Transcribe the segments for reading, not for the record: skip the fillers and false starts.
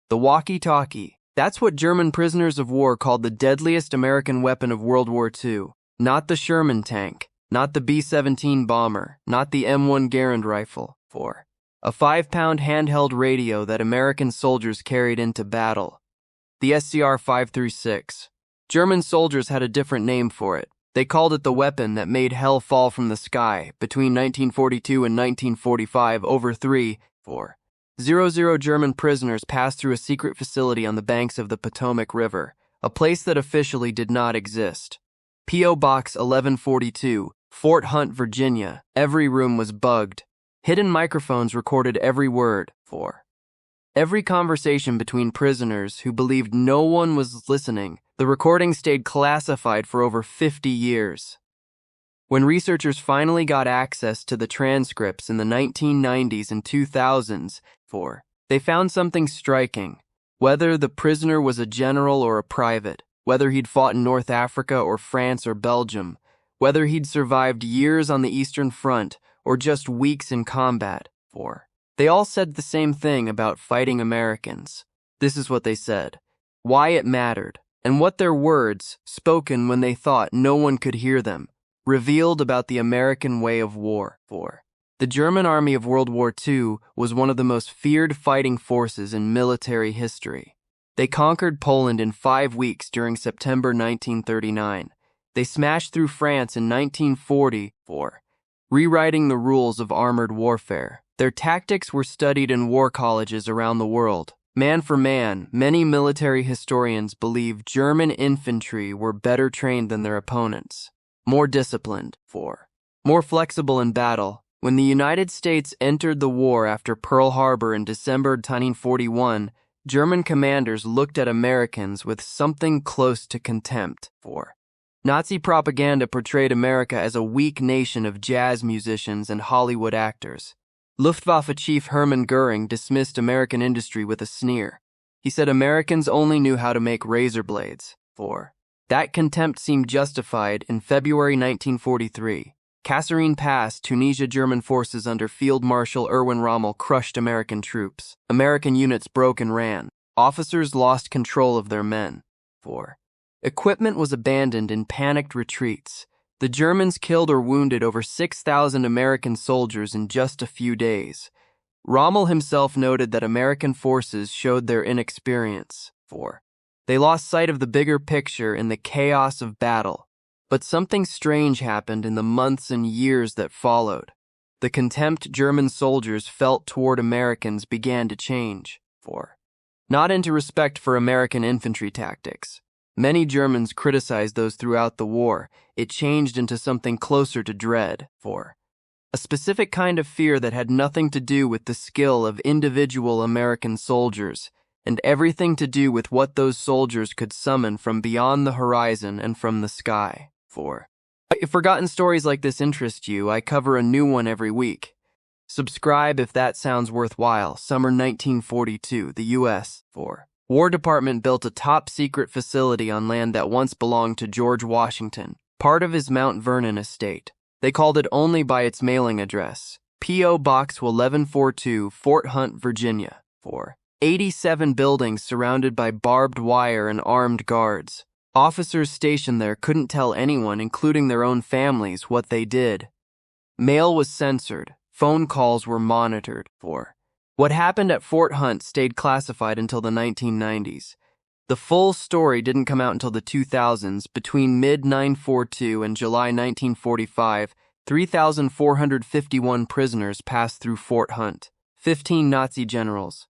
The walkie-talkie. That's what German prisoners of war called the deadliest American weapon of World War II. Not the Sherman tank, not the B-17 bomber, not the M1 Garand rifle. 4. A 5-pound handheld radio that American soldiers carried into battle. The SCR-536. German soldiers had a different name for it. They called it the weapon that made hell fall from the sky between 1942 and 1945 over 3,4,0 German prisoners passed through a secret facility on the banks of the Potomac River, a place that officially did not exist. P.O. Box 1142, Fort Hunt, Virginia. Every room was bugged. Hidden microphones recorded every word. 4. Every conversation between prisoners who believed no one was listening. The recording stayed classified for over 50 years. When researchers finally got access to the transcripts in the 1990s and 2000s, they found something striking. Whether the prisoner was a general or a private, whether he'd fought in North Africa or France or Belgium, whether he'd survived years on the Eastern Front or just weeks in combat, they all said the same thing about fighting Americans. This is what they said, why it mattered, and what their words, spoken when they thought no one could hear them, revealed about the American way of war. The German army of World War II was one of the most feared fighting forces in military history. They conquered Poland in 5 weeks during September 1939. They smashed through France in 1940, rewriting the rules of armored warfare. Their tactics were studied in war colleges around the world. Man for man, many military historians believe German infantry were better trained than their opponents, more disciplined, more flexible in battle. When the United States entered the war after Pearl Harbor in December 1941, German commanders looked at Americans with something close to contempt. Nazi propaganda portrayed America as a weak nation of jazz musicians and Hollywood actors. Luftwaffe Chief Hermann Goering dismissed American industry with a sneer. He said Americans only knew how to make razor blades. That contempt seemed justified in February 1943. Kasserine Pass, Tunisia. German forces under Field Marshal Erwin Rommel crushed American troops. American units broke and ran. Officers lost control of their men. Equipment was abandoned in panicked retreats. The Germans killed or wounded over 6,000 American soldiers in just a few days. Rommel himself noted that American forces showed their inexperience. They lost sight of the bigger picture in the chaos of battle. But something strange happened in the months and years that followed. The contempt German soldiers felt toward Americans began to change. Not into respect for American infantry tactics. Many Germans criticized those throughout the war. It changed into something closer to dread. A specific kind of fear that had nothing to do with the skill of individual American soldiers, and everything to do with what those soldiers could summon from beyond the horizon and from the sky. If forgotten stories like this interest you, I cover a new one every week. Subscribe if that sounds worthwhile. Summer 1942, the U.S. War Department built a top-secret facility on land that once belonged to George Washington, part of his Mount Vernon estate. They called it only by its mailing address, P.O. Box 1142, Fort Hunt, Virginia. 87 buildings surrounded by barbed wire and armed guards. Officers stationed there couldn't tell anyone, including their own families, what they did. Mail was censored. Phone calls were monitored. What happened at Fort Hunt stayed classified until the 1990s. The full story didn't come out until the 2000s. Between mid-1942 and July 1945, 3,451 prisoners passed through Fort Hunt. 15 Nazi generals.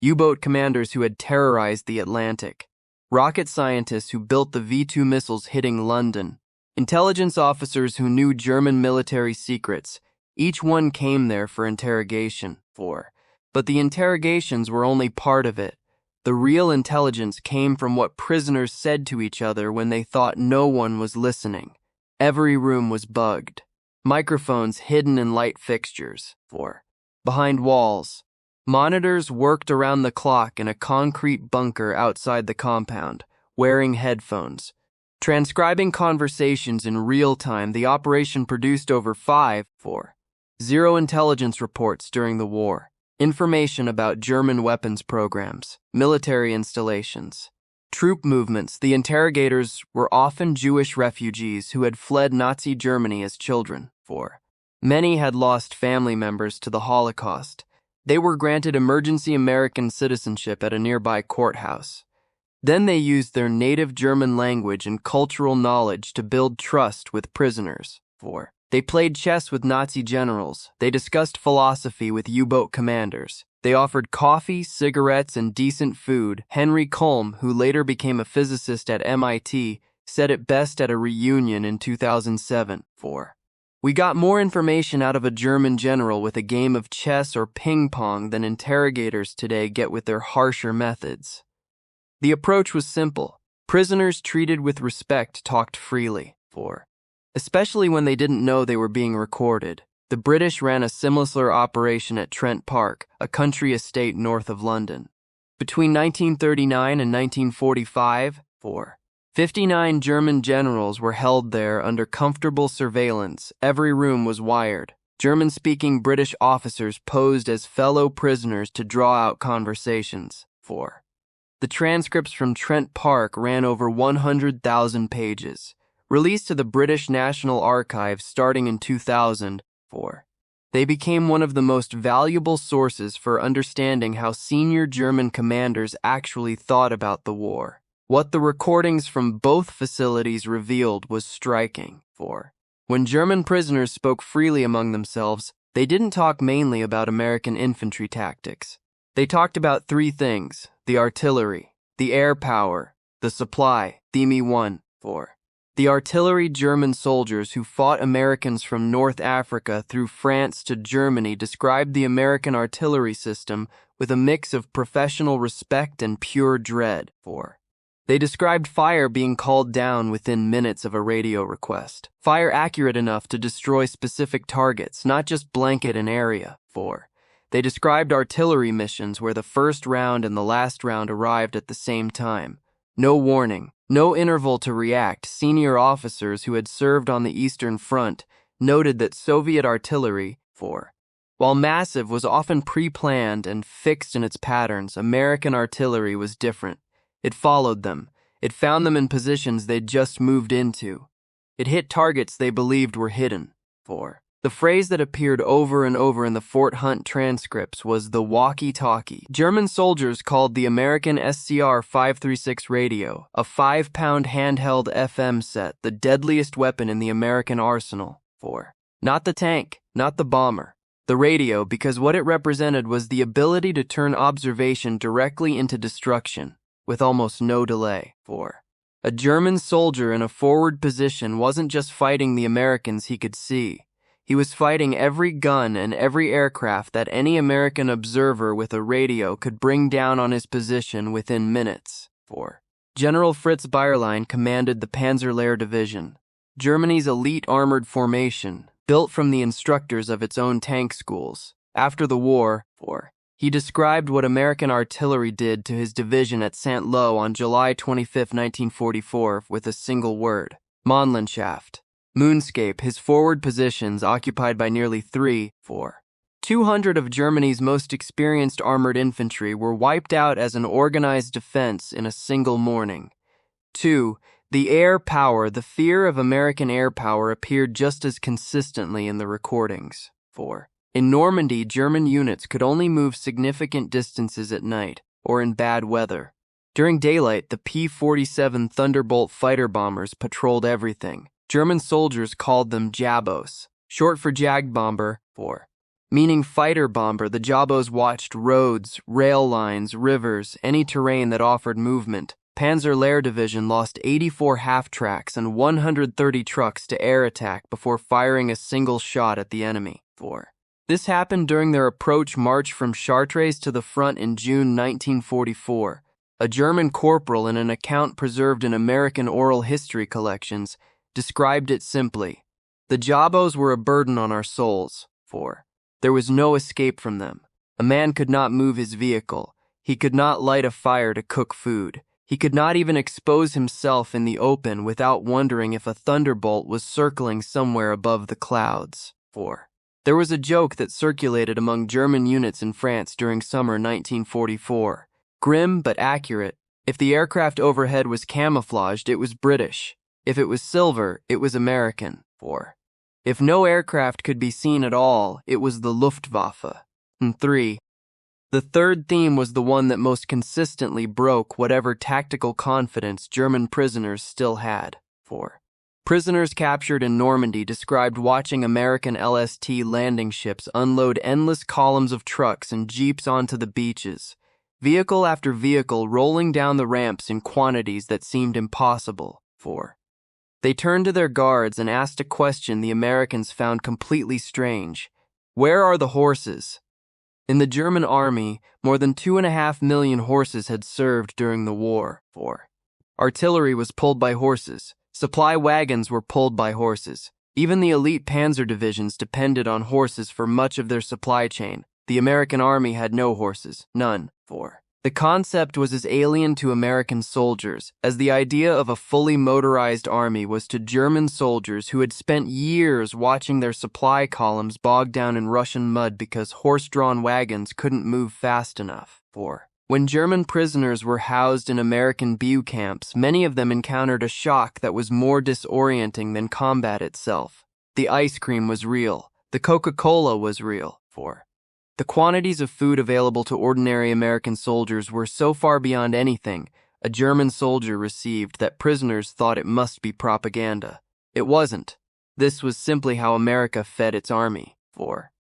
U-boat commanders who had terrorized the Atlantic. Rocket scientists who built the V-2 missiles hitting London. Intelligence officers who knew German military secrets. Each one came there for interrogation. But the interrogations were only part of it. The real intelligence came from what prisoners said to each other when they thought no one was listening. Every room was bugged. Microphones hidden in light fixtures. Behind walls. Monitors worked around the clock in a concrete bunker outside the compound, wearing headphones. Transcribing conversations in real time, the operation produced over 5,000 intelligence reports during the war. Information about German weapons programs, military installations, troop movements. The interrogators were often Jewish refugees who had fled Nazi Germany as children. 4. Many had lost family members to the Holocaust. They were granted emergency American citizenship at a nearby courthouse. Then they used their native German language and cultural knowledge to build trust with prisoners. 4. They played chess with Nazi generals. They discussed philosophy with U-boat commanders. They offered coffee, cigarettes, and decent food. Henry Kolm, who later became a physicist at MIT, said it best at a reunion in 2007. 4. We got more information out of a German general with a game of chess or ping pong than interrogators today get with their harsher methods. The approach was simple. Prisoners treated with respect talked freely. 4. Especially when they didn't know they were being recorded. The British ran a similar operation at Trent Park, a country estate north of London. Between 1939 and 1945, 59 German generals were held there under comfortable surveillance. Every room was wired. German-speaking British officers posed as fellow prisoners to draw out conversations. 4. The transcripts from Trent Park ran over 100,000 pages. Released to the British National Archives starting in 2000, they became one of the most valuable sources for understanding how senior German commanders actually thought about the war. What the recordings from both facilities revealed was striking. 4. When German prisoners spoke freely among themselves, they didn't talk mainly about American infantry tactics. They talked about three things: the artillery, the air power, the supply. Theme 1. 4. The artillery German soldiers who fought Americans from North Africa through France to Germany described the American artillery system with a mix of professional respect and pure dread. 4. They described fire being called down within minutes of a radio request. Fire accurate enough to destroy specific targets, not just blanket an area. 4. They described artillery missions where the first round and the last round arrived at the same time. No warning. No interval to react. Senior officers who had served on the Eastern Front noted that Soviet artillery, 4. While massive, was often pre-planned and fixed in its patterns. American artillery was different. It followed them. It found them in positions they'd just moved into. It hit targets they believed were hidden. 4. The phrase that appeared over and over in the Fort Hunt transcripts was the walkie-talkie. German soldiers called the American SCR 536 radio, a 5-pound handheld FM set, the deadliest weapon in the American arsenal. 4. Not the tank, not the bomber. The radio, because what it represented was the ability to turn observation directly into destruction, with almost no delay. 4. A German soldier in a forward position wasn't just fighting the Americans he could see. He was fighting every gun and every aircraft that any American observer with a radio could bring down on his position within minutes. 4. General Fritz Bayerlein commanded the Panzerlehr Division, Germany's elite armored formation, built from the instructors of its own tank schools. After the war, 4. He described what American artillery did to his division at St. Lo on July 25, 1944, with a single word: Mondlandschaft. Moonscape, his forward positions occupied by nearly 200 of Germany's most experienced armored infantry were wiped out as an organized defense in a single morning. 2. The air power, the fear of American air power appeared just as consistently in the recordings. 4. In Normandy, German units could only move significant distances at night or in bad weather. During daylight, the P-47 Thunderbolt fighter bombers patrolled everything. German soldiers called them Jabos, short for Jagbomber, 4. Meaning fighter bomber. The Jabos watched roads, rail lines, rivers, any terrain that offered movement. Panzerlehr Division lost 84 half-tracks and 130 trucks to air attack before firing a single shot at the enemy. 4. This happened during their approach march from Chartres to the front in June 1944. A German corporal, in an account preserved in American oral history collections, described it simply: the Jabos were a burden on our souls. 4. There was no escape from them. A man could not move his vehicle. He could not light a fire to cook food. He could not even expose himself in the open without wondering if a thunderbolt was circling somewhere above the clouds. 4. There was a joke that circulated among German units in France during summer 1944. Grim but accurate. If the aircraft overhead was camouflaged, it was British. If it was silver, it was American. 4. If no aircraft could be seen at all, it was the Luftwaffe. And 3. The third theme was the one that most consistently broke whatever tactical confidence German prisoners still had. 4. Prisoners captured in Normandy described watching American LST landing ships unload endless columns of trucks and jeeps onto the beaches, vehicle after vehicle rolling down the ramps in quantities that seemed impossible. 4. They turned to their guards and asked a question the Americans found completely strange. Where are the horses? In the German army, more than 2.5 million horses had served during the war. 4. Artillery was pulled by horses. Supply wagons were pulled by horses. Even the elite panzer divisions depended on horses for much of their supply chain. The American army had no horses. None. 4. The concept was as alien to American soldiers as the idea of a fully motorized army was to German soldiers who had spent years watching their supply columns bogged down in Russian mud because horse-drawn wagons couldn't move fast enough. 4. When German prisoners were housed in American POW camps, many of them encountered a shock that was more disorienting than combat itself. The ice cream was real. The Coca-Cola was real. 4. The quantities of food available to ordinary American soldiers were so far beyond anything a German soldier received that prisoners thought it must be propaganda. It wasn't. This was simply how America fed its army. 4.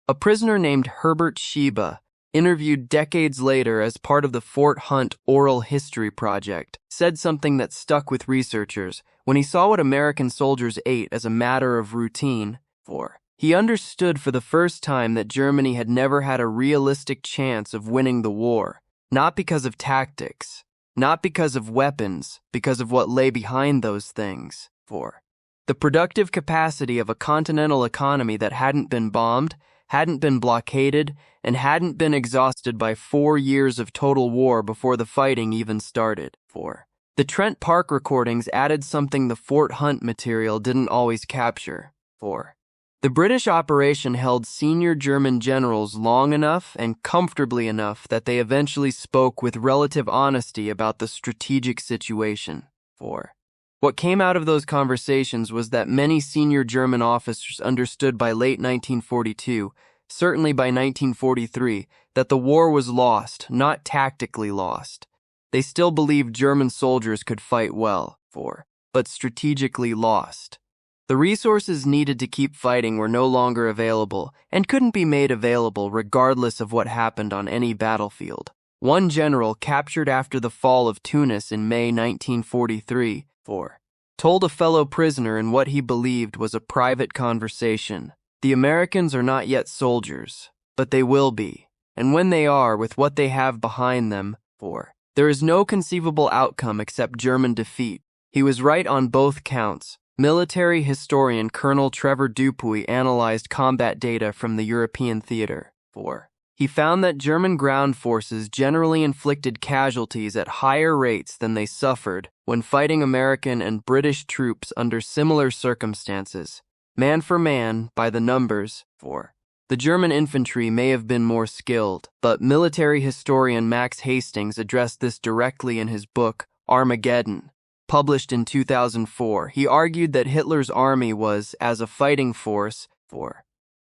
A prisoner named Herbert Sheba, interviewed decades later as part of the Fort Hunt Oral History Project, said something that stuck with researchers when he saw what American soldiers ate as a matter of routine. 4. He understood for the first time that Germany had never had a realistic chance of winning the war, not because of tactics, not because of weapons, because of what lay behind those things. 4. The productive capacity of a continental economy that hadn't been bombed, hadn't been blockaded, and hadn't been exhausted by 4 years of total war before the fighting even started. 4. The Trent Park recordings added something the Fort Hunt material didn't always capture. 4. The British operation held senior German generals long enough and comfortably enough that they eventually spoke with relative honesty about the strategic situation. 4. What came out of those conversations was that many senior German officers understood by late 1942, certainly by 1943, that the war was lost, not tactically lost. They still believed German soldiers could fight well. 4. But strategically lost. The resources needed to keep fighting were no longer available and couldn't be made available regardless of what happened on any battlefield. One general, captured after the fall of Tunis in May 1943, 4. told a fellow prisoner in what he believed was a private conversation, "The Americans are not yet soldiers, but they will be, and when they are, with what they have behind them, 4. there is no conceivable outcome except German defeat." He was right on both counts. Military historian Colonel Trevor Dupuy analyzed combat data from the European theater. 4. He found that German ground forces generally inflicted casualties at higher rates than they suffered when fighting American and British troops under similar circumstances. Man for man, by the numbers. 4. The German infantry may have been more skilled, but military historian Max Hastings addressed this directly in his book, Armageddon. Published in 2004, he argued that Hitler's army was, as a fighting force, 4.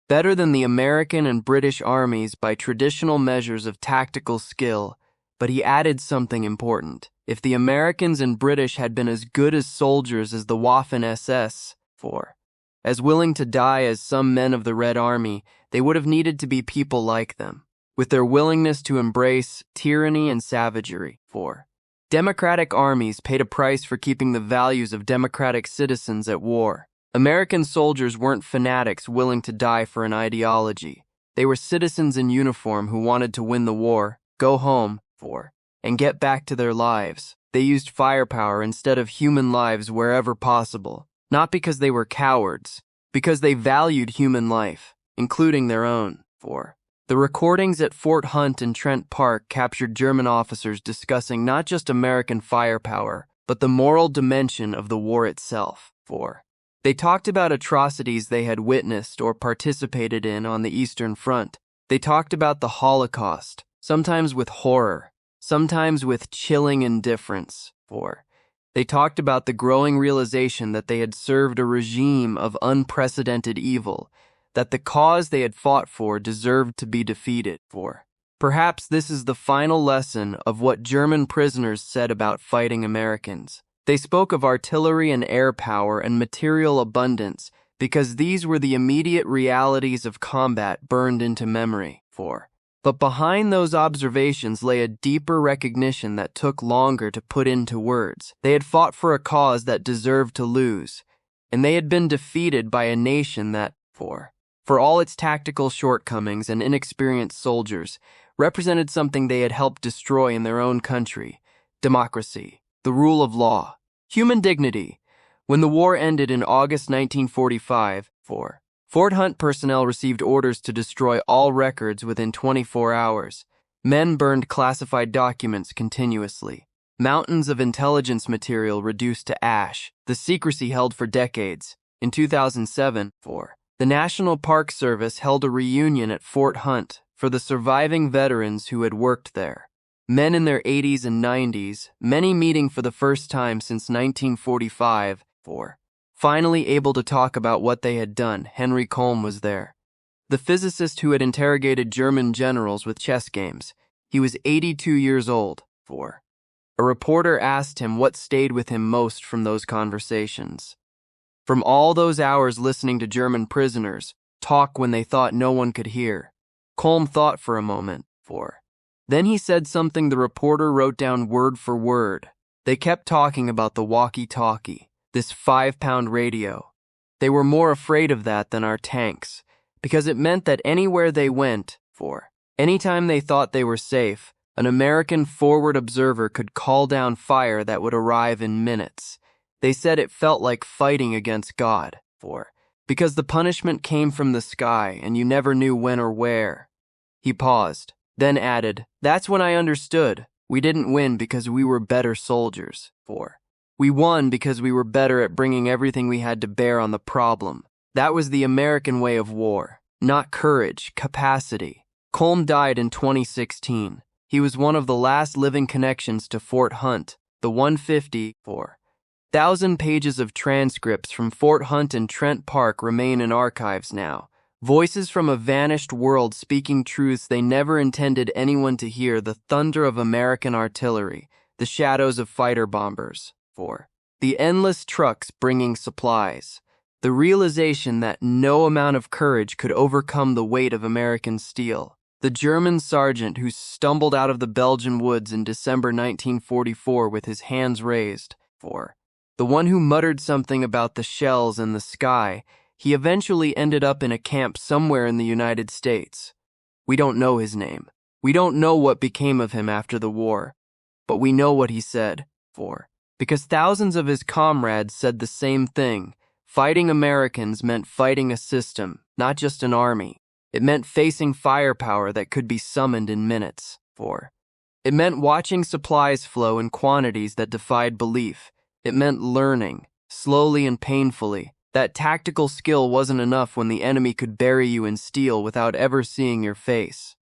better than the American and British armies by traditional measures of tactical skill, but he added something important. If the Americans and British had been as good as soldiers as the Waffen-SS, 4. as willing to die as some men of the Red Army, they would have needed to be people like them, with their willingness to embrace tyranny and savagery. 4. Democratic armies paid a price for keeping the values of democratic citizens at war. American soldiers weren't fanatics willing to die for an ideology. They were citizens in uniform who wanted to win the war, go home, 4. and get back to their lives. They used firepower instead of human lives wherever possible, not because they were cowards, because they valued human life, including their own. 4. The recordings at Fort Hunt and Trent Park captured German officers discussing not just American firepower, but the moral dimension of the war itself. 4. They talked about atrocities they had witnessed or participated in on the Eastern Front. They talked about the Holocaust, sometimes with horror, sometimes with chilling indifference. 4. They talked about the growing realization that they had served a regime of unprecedented evil, that the cause they had fought for deserved to be defeated. 4. Perhaps this is the final lesson of what German prisoners said about fighting Americans. They spoke of artillery and air power and material abundance because these were the immediate realities of combat burned into memory. 4. But behind those observations lay a deeper recognition that took longer to put into words. They had fought for a cause that deserved to lose, and they had been defeated by a nation that, for all its tactical shortcomings and inexperienced soldiers, represented something they had helped destroy in their own country: democracy, the rule of law, human dignity. When the war ended in August 1945, Fort Hunt personnel received orders to destroy all records within 24 hours. Men burned classified documents continuously. Mountains of intelligence material reduced to ash, the secrecy held for decades. In 2007, the National Park Service held a reunion at Fort Hunt for the surviving veterans who had worked there. Men in their 80s and 90s, many meeting for the first time since 1945, finally able to talk about what they had done. Henry Kolm was there, the physicist who had interrogated German generals with chess games. He was 82 years old. A reporter asked him what stayed with him most from those conversations. From all those hours listening to German prisoners talk when they thought no one could hear. Kolm thought for a moment. Then he said something the reporter wrote down word for word. They kept talking about the walkie-talkie, this 5-pound radio. They were more afraid of that than our tanks, because it meant that anywhere they went, anytime they thought they were safe, an American forward observer could call down fire that would arrive in minutes. They said it felt like fighting against God, because the punishment came from the sky and you never knew when or where. He paused, then added, "That's when I understood. We didn't win because we were better soldiers. We won because we were better at bringing everything we had to bear on the problem. That was the American way of war, not courage, capacity." Kolm died in 2016. He was one of the last living connections to Fort Hunt, the 150,000 pages of transcripts from Fort Hunt and Trent Park remain in archives now. Voices from a vanished world speaking truths they never intended anyone to hear: the thunder of American artillery, the shadows of fighter bombers, the endless trucks bringing supplies, the realization that no amount of courage could overcome the weight of American steel, the German sergeant who stumbled out of the Belgian woods in December 1944 with his hands raised, the one who muttered something about the shells in the sky. He eventually ended up in a camp somewhere in the United States. We don't know his name. We don't know what became of him after the war, but we know what he said, because thousands of his comrades said the same thing. Fighting Americans meant fighting a system, not just an army. It meant facing firepower that could be summoned in minutes. It meant watching supplies flow in quantities that defied belief. It meant learning, slowly and painfully, that tactical skill wasn't enough when the enemy could bury you in steel without ever seeing your face.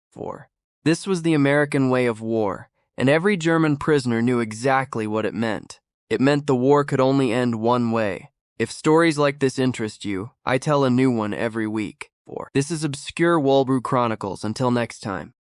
This was the American way of war, and every German prisoner knew exactly what it meant. It meant the war could only end one way. If stories like this interest you, I tell a new one every week. This is Obscure WW2 Chronicles. Until next time.